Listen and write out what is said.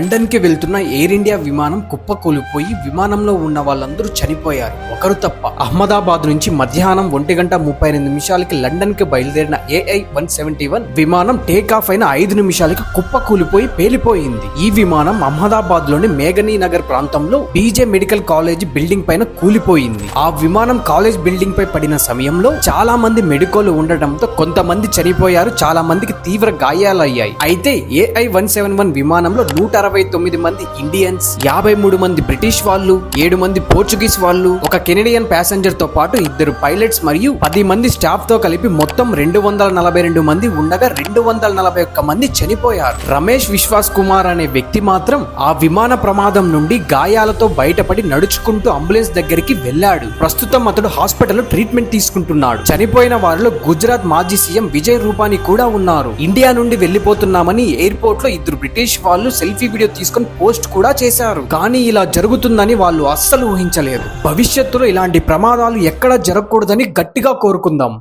London కి వెళ్తున్న air India విమానం కుప్పకూలిపోయి విమానంలో ఉన్న వాళ్ళందరూ చనిపోయారు, ఒకరు తప్ప. అహ్మదాబాద్ నుంచి మధ్యాహ్నం 1:32 లండన్ కి బయలుదేరిన AI-171 విమానం టేకాఫ్ అయిన 5 నిమిషాలకి కుప్పకూలిపోయి పేలిపోయింది. ఈ విమానం అహ్మదాబాద్ లోని మేఘనీ నగర్ ప్రాంతంలో బీజే మెడికల్ కాలేజ్ బిల్డింగ్ పైన కూలిపోయింది. ఆ విమానం కాలేజ్ బిల్డింగ్ పై పడిన సమయంలో చాలా మంది మెడికోలు ఉండటంతో కొంతమంది చనిపోయారు, చాలా మందికి తీవ్ర గాయాలయ్యాయి. అయితే AI-171 విమానంలో 169 మంది ఇండియన్స్, 53 మంది బ్రిటిష్ వాళ్ళు, 7 మంది పోర్చుగీస్ వాళ్ళు, ఒక కెనడియన్ ప్యాసింజర్ తో పాటు 2 పైలట్స్ మరియు 10 మంది స్టాఫ్ తో కలిపి మొత్తం 242 మంది ఉండగా 241 మంది చనిపోయారు. రమేష్ విశ్వాస్ కుమార్ అనే వ్యక్తి మాత్రం ఆ విమాన ప్రమాదం నుండి గాయాలతో బయటపడి నడుచుకుంటూ అంబులెన్స్ దగ్గరికి వెళ్లాడు. ప్రస్తుతం అతడు హాస్పిటల్లో ట్రీట్మెంట్ తీసుకుంటున్నాడు. చనిపోయిన వారిలో గుజరాత్ మాజీ సీఎం విజయ్ రూపానీ కూడా ఉన్నారు. ఇండియా నుండి వెళ్లిపోతున్నామని ఎయిర్పోర్ట్ లో 2 బ్రిటిష్ వాళ్ళు సెల్ఫీ వీడియో తీసుకొని పోస్ట్ కూడా చేశారు. కానీ ఇలా జరుగుతుందని వాళ్ళు అస్సలు ఊహించలేదు. భవిష్యత్తులో ఇలాంటి ప్రమాదాలు ఎక్కడా జరగకూడదని గట్టిగా కోరుకుందాం.